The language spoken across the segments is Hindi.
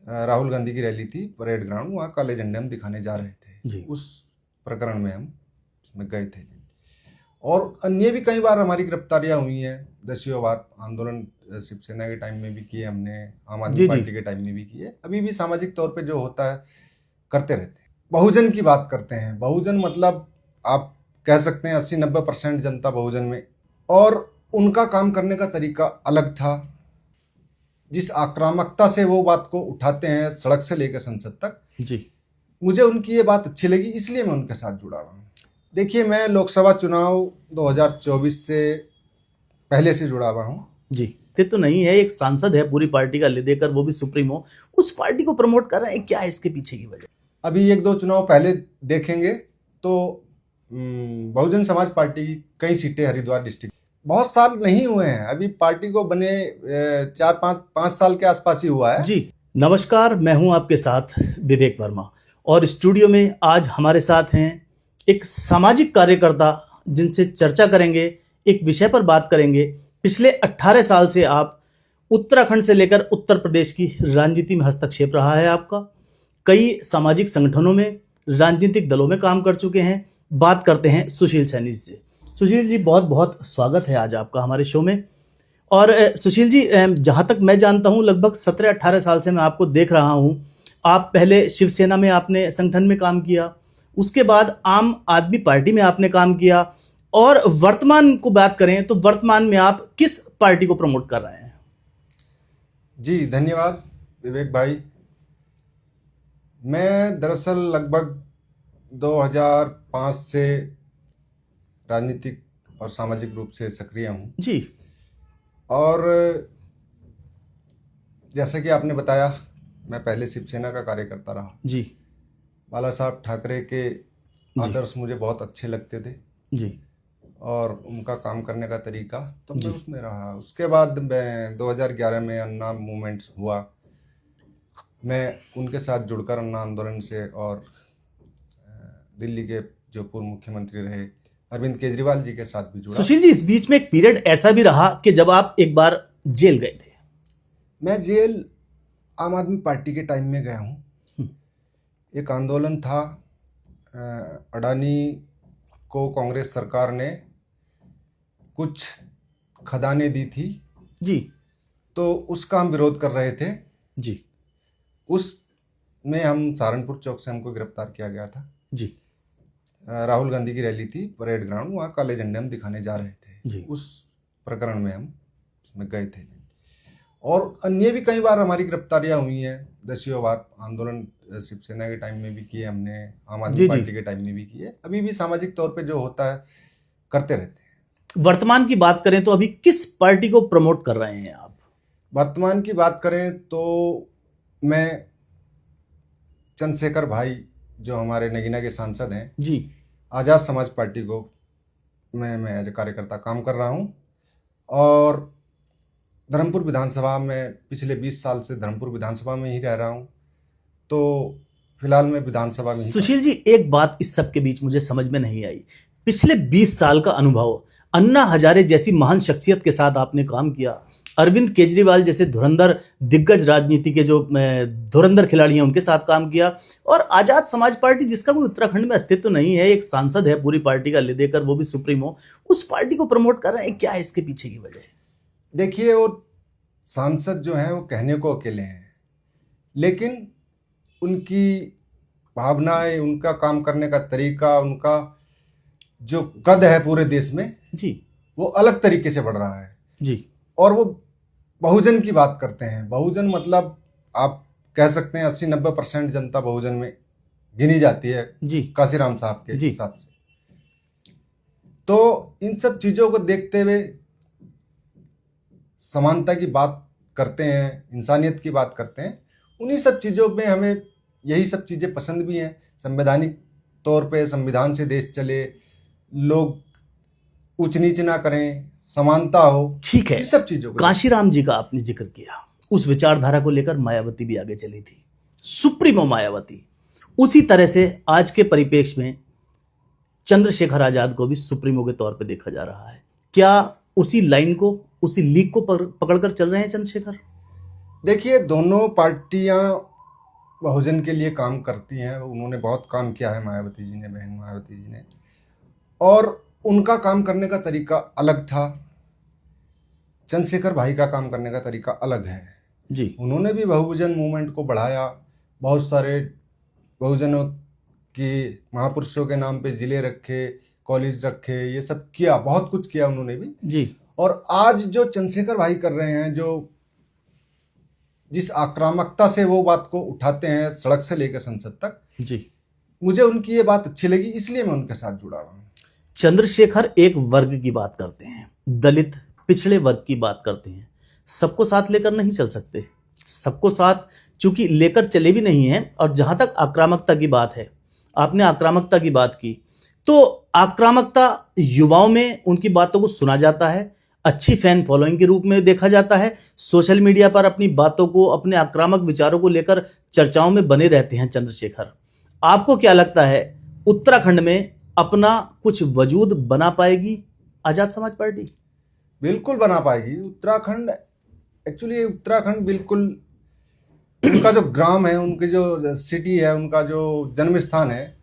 राहुल गांधी की रैली थी परेड ग्राउंड, वहाँ काले झंडे हम दिखाने जा रहे थे जी। उस प्रकरण में हम उसमें गए थे। और अन्य भी कई बार हमारी गिरफ्तारियां हुई हैं, दसियों बार। आंदोलन शिवसेना के टाइम में भी किए हमने, आम आदमी जी। पार्टी के टाइम में भी किए, अभी भी सामाजिक तौर पे जो होता है करते रहते हैं। बहुजन की बात करते हैं, बहुजन मतलब आप कह सकते हैं 80-90% जनता बहुजन में, और उनका काम करने का तरीका अलग था। जिस आक्रामकता से वो बात को उठाते हैं सड़क से लेकर संसद तक, जी। मुझे उनकी ये बात अच्छी लगी, इसलिए मैं उनके साथ जुड़ा रहा हूँ। देखिए, मैं लोकसभा चुनाव 2024 से पहले से जुड़ा हुआ हूँ। जी, ये तो नहीं है, एक सांसद है पूरी पार्टी का ले देकर, वो भी सुप्रीमो, उस पार्टी को प्रमोट कर रहे हैं, क्या है इसके पीछे की वजह? अभी 1-2 चुनाव पहले देखेंगे तो बहुजन समाज पार्टी की कई सीटें हरिद्वार डिस्ट्रिक्ट, बहुत साल नहीं हुए हैं अभी पार्टी को बने, 4-5 साल के आसपास ही हुआ है। जी, नमस्कार, मैं हूं आपके साथ विवेक वर्मा, और स्टूडियो में आज हमारे साथ हैं एक सामाजिक कार्यकर्ता, जिनसे चर्चा करेंगे, एक विषय पर बात करेंगे। पिछले 18 साल से आप उत्तराखंड से लेकर उत्तर प्रदेश की राजनीति में हस्तक्षेप रहा है आपका। कई सामाजिक संगठनों में, राजनीतिक दलों में काम कर चुके हैं। बात करते हैं सुशील सैनी से। सुशील जी, बहुत बहुत स्वागत है आज आपका हमारे शो में। और सुशील जी, जहाँ तक मैं जानता हूँ, लगभग 17-18 साल से मैं आपको देख रहा हूँ। आप पहले शिवसेना में आपने संगठन में काम किया, उसके बाद आम आदमी पार्टी में आपने काम किया, और वर्तमान को बात करें तो वर्तमान में आप किस पार्टी को प्रमोट कर रहे हैं? जी, धन्यवाद विवेक भाई। मैं दरअसल लगभग 2005 से राजनीतिक और सामाजिक रूप से सक्रिय हूँ जी। और जैसा कि आपने बताया, मैं पहले शिवसेना का कार्यकर्ता रहा जी। बाला साहब ठाकरे के आदर्श मुझे बहुत अच्छे लगते थे जी। और उनका काम करने का तरीका, तो मैं उसमें रहा। उसके बाद मैं 2011 में अन्ना मूवमेंट्स हुआ, मैं उनके साथ जुड़कर अन्ना आंदोलन से, और दिल्ली के जो पूर्व मुख्यमंत्री रहे अरविंद केजरीवाल जी के साथ भी जुड़ा। सुशील जी, इस बीच में एक पीरियड ऐसा भी रहा कि जब आप एक बार जेल गए थे। मैं जेल आम आदमी पार्टी के टाइम में गया हूँ। एक आंदोलन था, अडानी को कांग्रेस सरकार ने कुछ खदानें दी थी जी। तो उसका हम विरोध कर रहे थे जी। उसमें हम सहारनपुर चौक से हमको गिरफ्तार किया गया था। जी। राहुल गांधी की रैली थी परेड ग्राउंड, वहाँ काले झंडे हम दिखाने जा रहे थे जी। उस प्रकरण में हम उसमें गए थे। और अन्य भी कई बार हमारी गिरफ्तारियां हुई हैं, दसियों बार। आंदोलन शिवसेना के टाइम में भी किए हमने, आम आदमी पार्टी के टाइम में भी किए, अभी भी सामाजिक तौर पे जो होता है करते रहते हैं। वर्तमान की बात करें तो अभी किस पार्टी को प्रमोट कर रहे हैं आप? वर्तमान की बात करें तो मैं चंद्रशेखर भाई, जो हमारे नगीना के सांसद हैं जी, आज़ाद समाज पार्टी को मैं एज ए कार्यकर्ता काम कर रहा हूँ। और धर्मपुर विधानसभा में पिछले 20 साल से धर्मपुर विधानसभा में ही रह रहा हूँ, तो फिलहाल मैं विधानसभा में ही। सुशील जी, एक बात इस सब के बीच मुझे समझ में नहीं आई। पिछले 20 साल का अनुभव, अन्ना हजारे जैसी महान शख्सियत के साथ आपने काम किया, अरविंद केजरीवाल जैसे धुरंधर दिग्गज राजनीति के जो धुरंधर खिलाड़ी हैं उनके साथ काम किया, और आजाद समाज पार्टी जिसका कोई उत्तराखंड में अस्तित्व नहीं है, एक सांसद है पूरी पार्टी का ले देकर, वो भी सुप्रीमो, उस पार्टी को प्रमोट कर रहे हैं, क्या है इसके पीछे की वजह? देखिए, वो सांसद जो हैं वो कहने को अकेले हैं, लेकिन उनकी भावनाएं, उनका काम करने का तरीका, उनका जो कद है पूरे देश में जी, वो अलग तरीके से बढ़ रहा है जी। और वो बहुजन की बात करते हैं। बहुजन मतलब आप कह सकते हैं 80-90% जनता बहुजन में गिनी जाती है जी, काशीराम साहब के जी। हिसाब से। तो इन सब चीज़ों को देखते हुए समानता की बात करते हैं, इंसानियत की बात करते हैं। उन्हीं सब चीज़ों में हमें यही सब चीज़ें पसंद भी हैं। संवैधानिक तौर पे संविधान से देश चले, लोग ऊंच नीच ना करें, समानता हो, ठीक है। ये सब चीज़ों को। काशीराम जी का आपने जिक्र किया, उस विचारधारा को लेकर मायावती भी आगे चली थी, सुप्रीमो मायावती। उसी तरह से आज के परिप्रेक्ष्य में चंद्रशेखर आजाद को भी सुप्रीमो के तौर पे देखा जा रहा है। क्या उसी लाइन को, उसी लीग को पकड़कर चल रहे हैं चंद्रशेखर? देखिए, दोनों पार्टियां बहुजन के लिए काम करती हैं। उन्होंने बहुत काम किया है, मायावती जी ने, बहन मायावती जी ने, और उनका काम करने का तरीका अलग था। चंद्रशेखर भाई का काम करने का तरीका अलग है जी उन्होंने भी बहुजन मूवमेंट को बढ़ाया, बहुत सारे बहुजनों के महापुरुषों के नाम पे जिले रखे, कॉलेज रखे, ये सब किया, बहुत कुछ किया उन्होंने भी। जी और आज जो चंद्रशेखर भाई कर रहे हैं, जो जिस आक्रामकता से वो बात को उठाते हैं सड़क से लेकर संसद तक, जी मुझे उनकी ये बात अच्छी लगी, इसलिए मैं उनके साथ जुड़ा रहा हूँ। चंद्रशेखर एक वर्ग की बात करते हैं, दलित पिछड़े वर्ग की बात करते हैं। सबको साथ लेकर नहीं चल सकते, सबको साथ चूंकि लेकर चले भी नहीं हैं। और जहां तक आक्रामकता की बात है, आपने आक्रामकता की बात की, तो आक्रामकता युवाओं में उनकी बातों को सुना जाता है, अच्छी फैन फॉलोइंग के रूप में देखा जाता है। सोशल मीडिया पर अपनी बातों को, अपने आक्रामक विचारों को लेकर चर्चाओं में बने रहते हैं चंद्रशेखर। आपको क्या लगता है, उत्तराखंड में अपना कुछ वजूद बना पाएगी आजाद समाज पार्टी? बिल्कुल बना पाएगी। उत्तराखंड, एक्चुअली उत्तराखंड बिल्कुल उनका जो ग्राम है, उनकी जो सिटी है, उनका जो जन्म स्थान है,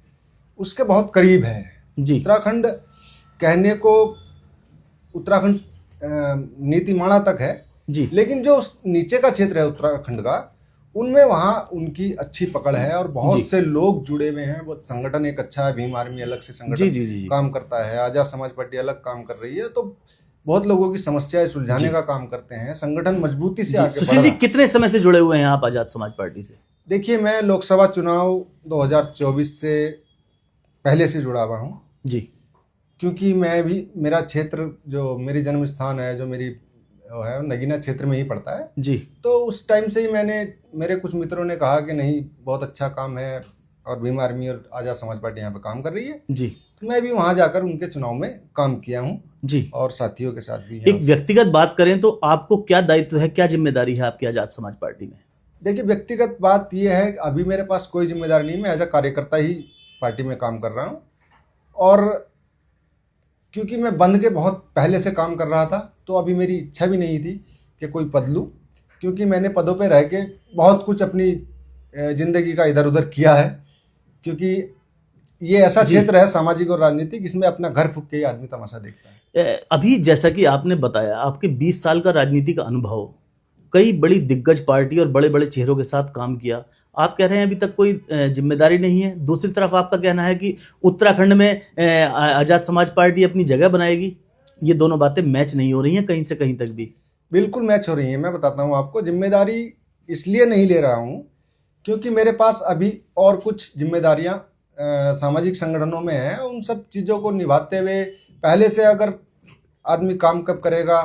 उसके बहुत करीब है जी उत्तराखंड। कहने को उत्तराखंड नीतिमाणा तक है जी लेकिन जो नीचे का क्षेत्र है उत्तराखंड का, उनमें वहाँ उनकी अच्छी पकड़ है और जी। बहुत से लोग जुड़े हुए हैं। वो संगठन एक अच्छा है, भीम आर्मी अलग से जी संगठन जी जी काम करता है, आजाद समाज पार्टी अलग काम कर रही है, तो बहुत लोगों की समस्याएं सुलझाने जी। का काम करते हैं। संगठन मजबूती से जी। आगे बढ़ सुशील जी, रहा है। कितने समय से जुड़े हुए हैं आप आजाद समाज पार्टी से? देखिए, मैं लोकसभा चुनाव 2024 से पहले से जुड़ा हुआ हूँ, जी क्योंकि मैं भी, मेरा क्षेत्र जो मेरी जन्म स्थान है, जो मेरी वो है, नगीना क्षेत्र में ही पड़ता है। जी तो उस टाइम से ही मेरे कुछ मित्रों ने कहा कि नहीं, बहुत अच्छा काम है और भीम आर्मी और आजाद समाज पार्टी यहाँ पे काम कर रही है, जी तो मैं भी वहाँ जाकर उनके चुनाव में काम किया हूँ जी। और साथियों के साथ भी एक यहाँ से। व्यक्तिगत बात करें तो आपको क्या दायित्व है, क्या जिम्मेदारी है आपकी आजाद समाज पार्टी में? देखिए, व्यक्तिगत बात यह है कि अभी मेरे पास कोई जिम्मेदारी नहीं, मैं एज अ कार्यकर्ता ही पार्टी में काम कर रहा हूँ। और क्योंकि मैं बंद के बहुत पहले से काम कर रहा था, तो अभी मेरी इच्छा भी नहीं थी कि कोई पद लूँ, क्योंकि मैंने पदों पे रह के बहुत कुछ अपनी ज़िंदगी का इधर उधर किया है। क्योंकि ये ऐसा जी। क्षेत्र है सामाजिक और राजनीतिक, इसमें अपना घर फूंक के ही आदमी तमाशा देखता है। अभी जैसा कि आपने बताया, आपके 20 साल का राजनीतिक अनुभव, कई बड़ी दिग्गज पार्टी और बड़े बड़े चेहरों के साथ काम किया। आप कह रहे हैं अभी तक कोई जिम्मेदारी नहीं है। दूसरी तरफ आपका कहना है कि उत्तराखंड में आजाद समाज पार्टी अपनी जगह बनाएगी। ये दोनों बातें मैच नहीं हो रही हैं कहीं से कहीं तक भी। बिल्कुल मैच हो रही है। मैं बताता हूँ आपको, जिम्मेदारी इसलिए नहीं ले रहा हूँ क्योंकि मेरे पास अभी और कुछ जिम्मेदारियाँ सामाजिक संगठनों में हैं। उन सब चीज़ों को निभाते हुए पहले से अगर आदमी काम कब करेगा,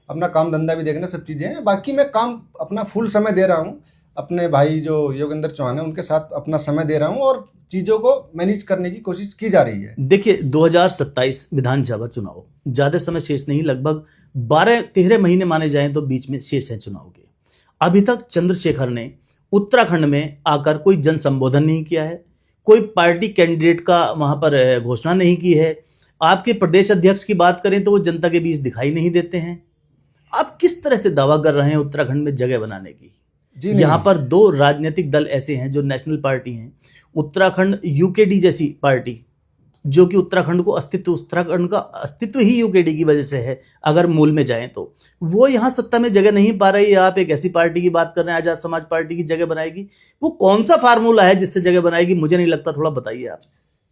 अपना काम धंधा भी देखना, सब चीज़ें हैं। बाकी मैं काम अपना फुल समय दे रहा हूँ, अपने भाई जो योगेंद्र चौहान है उनके साथ अपना समय दे रहा हूँ और चीज़ों को मैनेज करने की कोशिश की जा रही है। देखिए, 2027 विधानसभा चुनाव, ज़्यादा समय शेष नहीं, लगभग 12-13 महीने माने जाएं तो बीच में शेष है चुनाव के। अभी तक चंद्रशेखर ने उत्तराखंड में आकर कोई जन संबोधन नहीं किया है, कोई पार्टी कैंडिडेट का वहां पर घोषणा नहीं की है। आपके प्रदेश अध्यक्ष की बात करें तो वो जनता के बीच दिखाई नहीं देते हैं। आप किस तरह से दावा कर रहे हैं उत्तराखंड में जगह बनाने की? जी नहीं। यहाँ पर 2 राजनीतिक दल ऐसे हैं जो नेशनल पार्टी हैं, उत्तराखंड यूकेडी जैसी पार्टी, जो कि उत्तराखंड का अस्तित्व ही यूकेडी की वजह से है, अगर मूल में जाएं तो। वो यहाँ सत्ता में जगह नहीं पा रही है। आप एक ऐसी पार्टी की बात कर रहे हैं आजाद समाज पार्टी की जगह बनाएगी। वो कौन सा फार्मूला है जिससे जगह बनाएगी? मुझे नहीं लगता, थोड़ा बताइए आप।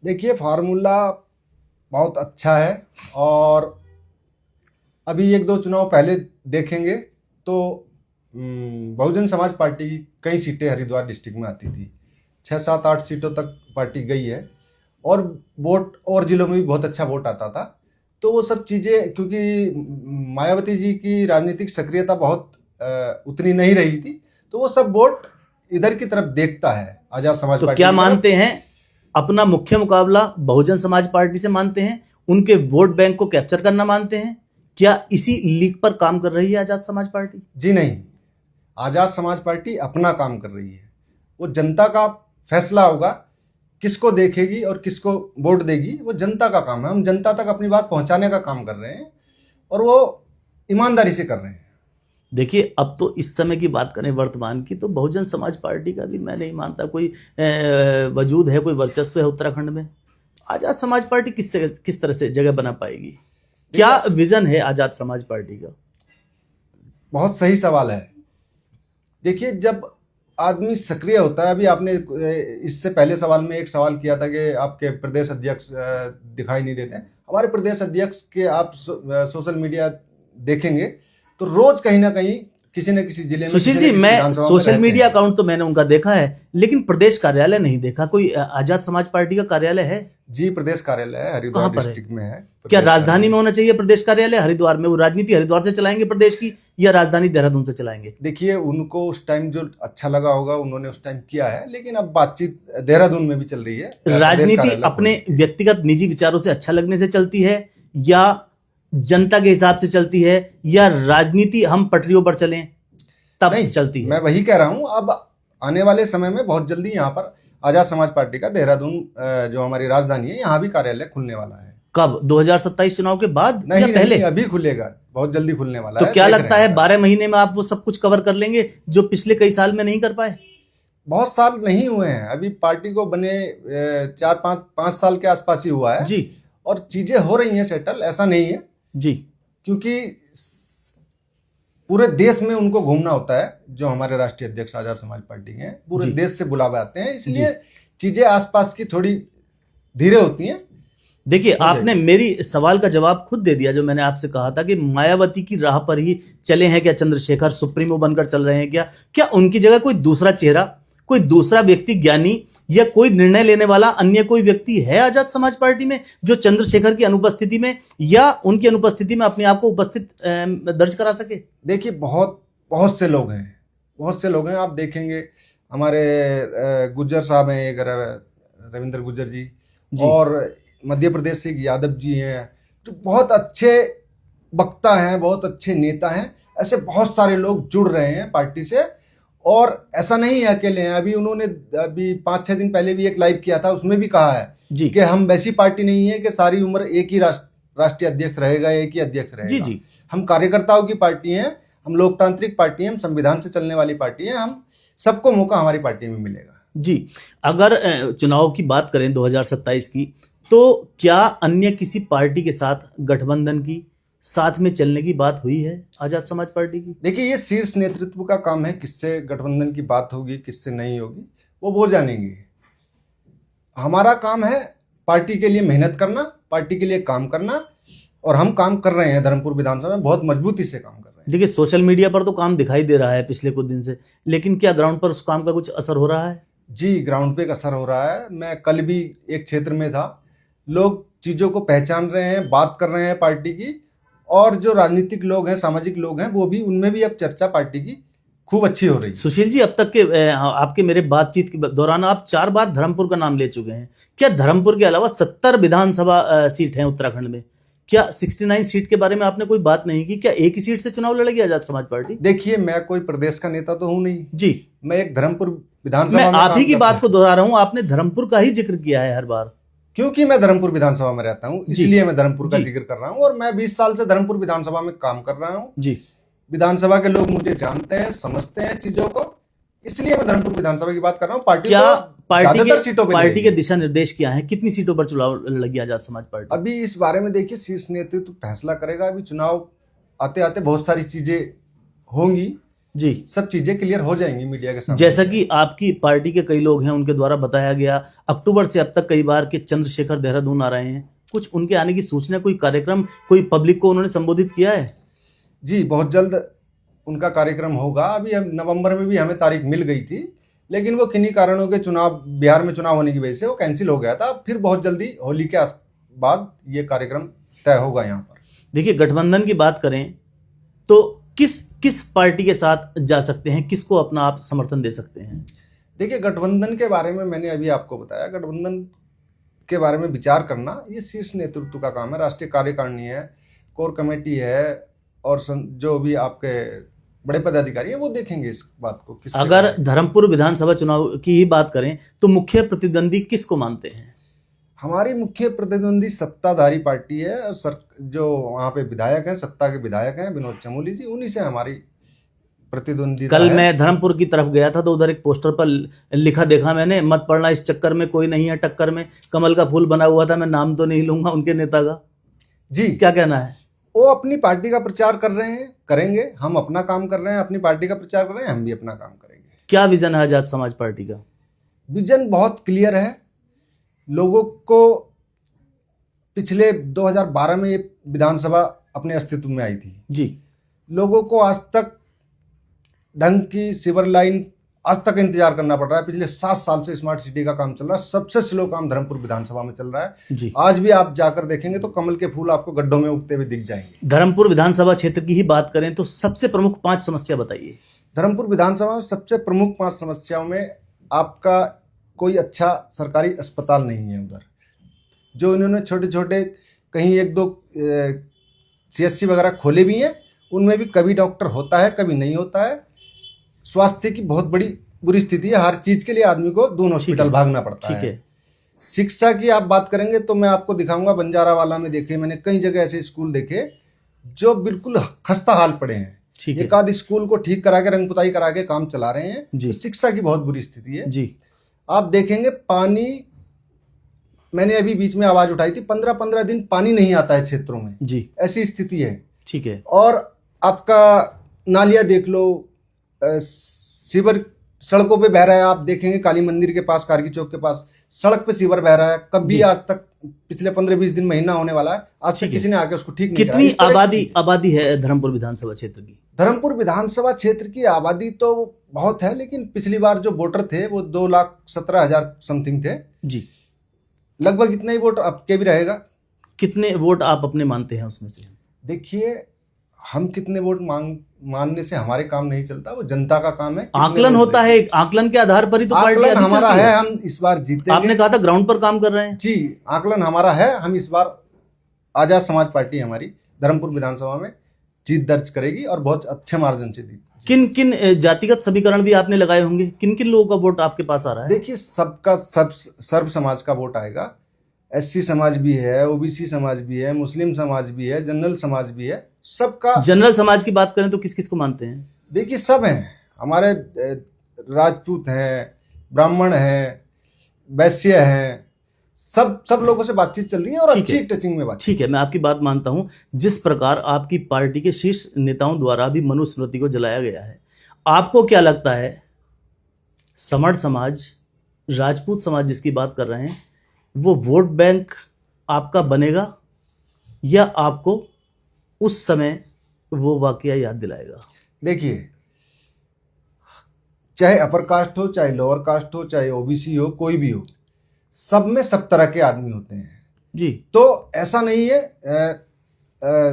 देखिए, फार्मूला बहुत अच्छा है और अभी 1-2 चुनाव पहले देखेंगे तो बहुजन समाज पार्टी की कई सीटें हरिद्वार डिस्ट्रिक्ट में आती थी, 6-7-8 सीटों तक पार्टी गई है और वोट और जिलों में भी बहुत अच्छा वोट आता था। तो वो सब चीज़ें, क्योंकि मायावती जी की राजनीतिक सक्रियता बहुत उतनी नहीं रही थी, तो वो सब वोट इधर की तरफ देखता है आजाद समाज तो पार्टी क्या की तरफ। मानते हैं, अपना मुख्य मुकाबला बहुजन समाज पार्टी से मानते हैं? उनके वोट बैंक को कैप्चर करना मानते हैं? क्या इसी लीग पर काम कर रही है आजाद समाज पार्टी? जी नहीं, आजाद समाज पार्टी अपना काम कर रही है। वो जनता का फैसला होगा, किसको देखेगी और किसको वोट देगी, वो जनता का काम है। हम जनता तक अपनी बात पहुंचाने का काम कर रहे हैं और वो ईमानदारी से कर रहे हैं। देखिए, अब तो इस समय की बात करें वर्तमान की, तो बहुजन समाज पार्टी का भी मैं नहीं मानता कोई वजूद है, कोई वर्चस्व है उत्तराखंड में। आजाद समाज पार्टी किस तरह से जगह बना पाएगी? क्या विजन है आजाद समाज पार्टी का? बहुत सही सवाल है। देखिए, जब आदमी सक्रिय होता है, अभी आपने इससे पहले सवाल में एक सवाल किया था कि आपके प्रदेश अध्यक्ष दिखाई नहीं देते। हमारे प्रदेश अध्यक्ष के आप सोशल मीडिया देखेंगे तो रोज कहीं ना कहीं किसी न किसी जिले में, सुशील जी, मैं सोशल मीडिया अकाउंट तो मैंने उनका देखा है, लेकिन प्रदेश कार्यालय नहीं देखा। कोई आजाद समाज पार्टी का कार्यालय है? जी, प्रदेश कार्यालय है, हरिद्वार डिस्ट्रिक्ट में है। क्या राजधानी में होना चाहिए प्रदेश कार्यालय, हरिद्वार में? वो राजनीति हरिद्वार से चलाएंगे प्रदेश की, या राजधानी देहरादून से चलाएंगे? देखिए, उनको उस टाइम जो अच्छा लगा होगा उन्होंने उस टाइम किया है, लेकिन अब बातचीत देहरादून में भी चल रही है। राजनीति अपने व्यक्तिगत निजी विचारों से अच्छा लगने से चलती है, या जनता के हिसाब से चलती है, या राजनीति हम पटरियों पर चलें तब नहीं चलती है? मैं वही कह रहा हूं, अब आने वाले समय में बहुत जल्दी यहाँ पर आजाद समाज पार्टी का देहरादून जो हमारी राजधानी है, यहाँ भी कार्यालय खुलने वाला है। कब? 2027 चुनाव के बाद नहीं, या पहले? नहीं, अभी खुलेगा, बहुत जल्दी खुलने वाला है। तो क्या लगता है 12 महीने में आप वो सब कुछ कवर कर लेंगे जो पिछले कई साल में नहीं कर पाए? बहुत साल नहीं हुए हैं, अभी पार्टी को बने 4-5 साल के आसपास ही हुआ है जी, और चीजें हो रही हैं सेटल, ऐसा नहीं है जी, क्योंकि पूरे देश में उनको घूमना होता है। जो हमारे राष्ट्रीय अध्यक्ष आजाद समाज पार्टी के हैं, पूरे देश से बुलावे आते हैं, इसलिए चीजें आसपास की थोड़ी धीरे होती हैं। देखिए, आपने मेरी सवाल का जवाब खुद दे दिया, जो मैंने आपसे कहा था कि मायावती की राह पर ही चले हैं क्या चंद्रशेखर, सुप्रीमो बनकर चल रहे हैं क्या? क्या उनकी जगह कोई दूसरा चेहरा, कोई दूसरा व्यक्ति, ज्ञानी या कोई निर्णय लेने वाला अन्य कोई व्यक्ति है आजाद समाज पार्टी में, जो चंद्रशेखर की अनुपस्थिति में या उनकी अनुपस्थिति में अपने आप को उपस्थित दर्ज करा सके? देखिए, बहुत से लोग हैं, बहुत से लोग हैं। आप देखेंगे हमारे गुज्जर साहब हैं, एक रविंद्र गुज्जर जी, और मध्य प्रदेश से यादव जी हैं, जो बहुत अच्छे वक्ता हैं, बहुत अच्छे नेता हैं। ऐसे बहुत सारे लोग जुड़ रहे हैं पार्टी से, और ऐसा नहीं है अकेले हैं। उन्होंने 5-6 दिन पहले भी एक लाइव किया था, उसमें भी कहा है कि हम वैसी पार्टी नहीं है कि सारी उम्र एक ही राष्ट्रीय अध्यक्ष रहेगा, एक ही अध्यक्ष रहेगा। जी, हम कार्यकर्ताओं की पार्टी हैं, हम लोकतांत्रिक पार्टी हैं, हम संविधान से चलने वाली पार्टी हैं, हम सबको मौका हमारी पार्टी में मिलेगा। जी, अगर चुनाव की बात करें 2027 की, तो क्या अन्य किसी पार्टी के साथ गठबंधन की, साथ में चलने की बात हुई है आजाद समाज पार्टी की? देखिए, ये शीर्ष नेतृत्व का काम है, किससे गठबंधन की बात होगी, किससे नहीं होगी, वो जानेंगे। हमारा काम है पार्टी के लिए मेहनत करना, पार्टी के लिए काम करना, और हम काम कर रहे हैं। धर्मपुर विधानसभा में बहुत मजबूती से काम कर रहे हैं। देखिए, सोशल मीडिया पर तो काम दिखाई दे रहा है पिछले कुछ दिन से, लेकिन क्या ग्राउंड पर उस काम का कुछ असर हो रहा है? जी, ग्राउंड पे एक असर हो रहा है। मैं कल भी एक क्षेत्र में था, लोग चीजों को पहचान रहे हैं, बात कर रहे हैं पार्टी की, और जो राजनीतिक लोग हैं, सामाजिक लोग हैं, वो भी, उनमें भी अब चर्चा पार्टी की खूब अच्छी हो रही है। सुशील जी, अब तक के आपके मेरे बातचीत के दौरान आप 4 बार धर्मपुर का नाम ले चुके हैं। क्या धर्मपुर के अलावा 70 विधानसभा सीट हैं उत्तराखंड में, क्या 69 सीट के बारे में आपने कोई बात नहीं की? क्या एक ही सीट से चुनाव लड़ेगी आजाद समाज पार्टी? देखिए, मैं कोई प्रदेश का नेता तो हूं नहीं जी, मैं एक धर्मपुर विधानसभा में आप ही की बात को दोहरा रहा हूं। आपने धर्मपुर का ही जिक्र किया है हर बार, क्योंकि मैं धर्मपुर विधानसभा में रहता हूं, इसलिए मैं धर्मपुर का जिक्र कर रहा हूं। और मैं 20 साल से धर्मपुर विधानसभा में काम कर रहा हूं जी। विधानसभा के लोग मुझे जानते हैं, समझते हैं चीजों को, इसलिए मैं धर्मपुर विधानसभा की बात कर रहा हूं। पार्टी के दिशा निर्देश क्या है? कितनी सीटों पर चुनाव लगी आजाद समाज पार्टी? अभी इस बारे में देखिए, शीर्ष नेतृत्व फैसला करेगा। अभी चुनाव आते आते बहुत सारी चीजें होंगी जी, सब चीजें क्लियर हो जाएंगी मीडिया के सामने। जैसा कि आपकी पार्टी के कई लोग हैं, उनके द्वारा बताया गया अक्टूबर से अब तक कई बार कि चंद्रशेखर देहरादून आ रहे हैं, कुछ उनके आने की सूचना, कोई कार्यक्रम, कोई पब्लिक को उन्होंने संबोधित किया है? जी, बहुत जल्द उनका कार्यक्रम होगा। अभी नवंबर में भी हमें तारीख मिल गई थी, लेकिन वो किन्हीं कारणों के चुनाव, बिहार में चुनाव होने की वजह से वो कैंसिल हो गया था। फिर बहुत जल्दी होली के बाद ये कार्यक्रम तय होगा यहाँ पर। देखिए, गठबंधन की बात करें तो किस पार्टी के साथ जा सकते हैं, किसको अपना आप समर्थन दे सकते हैं? देखिए, गठबंधन के बारे में मैंने अभी आपको बताया, गठबंधन के बारे में विचार करना ये शीर्ष नेतृत्व का काम है। राष्ट्रीय कार्यकारिणी है, कोर कमेटी है, और जो भी आपके बड़े पदाधिकारी हैं वो देखेंगे इस बात को। अगर धर्मपुर विधानसभा चुनाव की ही बात करें तो मुख्य प्रतिद्वंदी किसको मानते हैं? हमारी मुख्य प्रतिद्वंदी सत्ताधारी पार्टी है, और जो वहाँ पे विधायक हैं, सत्ता के विधायक हैं, विनोद चमोली जी, उन्हीं से हमारी प्रतिद्वंदिता कल है। मैं धर्मपुर की तरफ गया था तो उधर एक पोस्टर पर लिखा देखा मैंने, मत पड़ना इस चक्कर में, कोई नहीं है टक्कर में। कमल का फूल बना हुआ था, मैं नाम तो नहीं लूंगा उनके नेता का। जी, क्या कहना है? वो अपनी पार्टी का प्रचार कर रहे हैं, करेंगे। हम अपना काम कर रहे हैं, अपनी पार्टी का प्रचार कर रहे हैं, हम भी अपना काम करेंगे। क्या विजन है आजाद समाज पार्टी का? विजन बहुत क्लियर है। लोगों को पिछले 2012 में ये विधानसभा अपने अस्तित्व में आई थी जी। लोगों को आज तक ढंग की सीवर लाइन आज तक इंतजार करना पड़ रहा है। पिछले 7 साल से स्मार्ट सिटी का काम चल रहा है। सबसे स्लो काम धर्मपुर विधानसभा में चल रहा है जी। आज भी आप जाकर देखेंगे तो कमल के फूल आपको गड्ढों में उगते हुए दिख जाएंगे। धर्मपुर विधानसभा क्षेत्र की ही बात करें तो सबसे प्रमुख 5 समस्या बताइए। धर्मपुर विधानसभा में सबसे प्रमुख 5 समस्याओं में आपका कोई अच्छा सरकारी अस्पताल नहीं है। उधर जो इन्होंने छोटे छोटे कहीं 1-2 CSC वगैरह खोले भी हैं, उनमें भी कभी डॉक्टर होता है कभी नहीं होता है। स्वास्थ्य की बहुत बड़ी बुरी स्थिति है। हर चीज के लिए आदमी को दून हॉस्पिटल भागना पड़ता है। शिक्षा की आप बात करेंगे तो मैं आपको दिखाऊंगा, बंजारावाला में देखे मैंने, कई जगह ऐसे स्कूल देखे जो बिल्कुल खस्ता हाल पड़े हैं। एक आध स्कूल को ठीक करा के रंग पुताई करा के काम चला रहे हैं। तो शिक्षा की बहुत बुरी स्थिति है जी। आप देखेंगे पानी, मैंने अभी बीच में आवाज उठाई थी, 15-15 दिन पानी नहीं आता है क्षेत्रों में जी, ऐसी स्थिति है। ठीक है। और आपका नालियां देख लो, सीवर सड़कों पे बह रहा है। आप देखेंगे काली मंदिर के पास, कारगी चौक के पास सड़क पे सीवर बह रहा है। कभी आज तक पिछले 15-20 दिन महीना होने वाला है, आज तक किसी ने आके उसको ठीक नहीं करा। कितनी आबादी है धर्मपुर विधानसभा क्षेत्र की? धर्मपुर विधानसभा क्षेत्र की आबादी तो बहुत है, लेकिन पिछली बार जो वोटर थे वो 2,17,000 समथिंग थे जी। लगभग इतना ही वोट आपके भी रहेगा। कितने वोट आप अपने मानते हैं उसमें से? देखिए, हम कितने वोट मानने से हमारे काम नहीं चलता, वो जनता का काम है। आकलन होता है, आकलन के आधार पर ही तो पार्टी हमारा है। हम इस बार जीतेंगे। आपने कहा था ग्राउंड पर काम कर रहे हैं जी। आकलन हमारा है। हम इस बार आजाद समाज पार्टी हमारी धर्मपुर विधानसभा में जीत दर्ज करेगी और बहुत अच्छे मार्जिन से दी। किन किन जातिगत समीकरण भी आपने लगाए होंगे? किन किन लोगों का वोट आपके पास आ रहा है? देखिए, सबका सर्व समाज का वोट आएगा। SC समाज भी है, OBC समाज भी है, मुस्लिम समाज भी है, जनरल समाज भी है। सबका। जनरल समाज की बात करें तो किस किस को मानते हैं? देखिए, सब हैं हमारे, राजपूत हैं, ब्राह्मण हैं, वैश्य हैं, सब लोगों से बातचीत चल रही है और अच्छी टचिंग में बात। ठीक है, मैं आपकी बात मानता हूं। जिस प्रकार आपकी पार्टी के शीर्ष नेताओं द्वारा भी मनुस्मृति को जलाया गया है, आपको क्या लगता है समर्थ समाज, राजपूत समाज जिसकी बात कर रहे हैं, वो वोट बैंक आपका बनेगा या आपको उस समय वो वाकया याद दिलाएगा? देखिए, चाहे अपर कास्ट हो, चाहे लोअर कास्ट हो, चाहे OBC हो, कोई भी हो, सब में सब तरह के आदमी होते हैं जी। तो ऐसा नहीं है।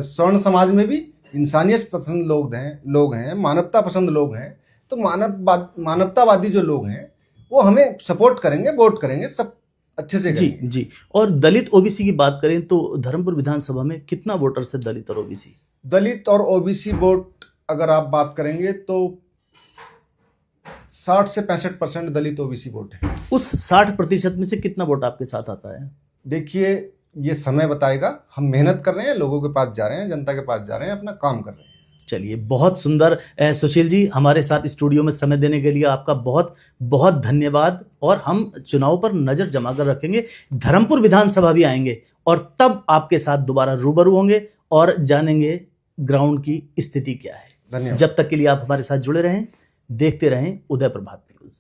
स्वर्ण समाज में भी इंसानियत पसंद लोग हैं, मानवता पसंद लोग हैं। तो मानवतावादी जो लोग हैं वो हमें सपोर्ट करेंगे, वोट करेंगे, सब अच्छे से जी जी। और दलित OBC की बात करें तो धर्मपुर विधानसभा में कितना वोटर्स है दलित और OBC? दलित और OBC वोट अगर आप बात करेंगे तो 60 से 65% दलित OBC वोट है। उस 60% में से कितना वोट आपके साथ आता है? देखिए, ये समय बताएगा। हम मेहनत कर रहे हैं, लोगों के पास जा रहे हैं, जनता के पास जा रहे हैं, अपना काम कर रहे हैं। चलिए, बहुत सुंदर। सुशील जी, हमारे साथ स्टूडियो में समय देने के लिए आपका बहुत बहुत धन्यवाद। और हम चुनाव पर नजर जमा कर रखेंगे, धर्मपुर विधानसभा भी आएंगे और तब आपके साथ दोबारा रूबरू होंगे और जानेंगे ग्राउंड की स्थिति क्या है। धन्यवाद। जब तक के लिए आप हमारे साथ जुड़े रहें, देखते रहें उदय प्रभात न्यूज।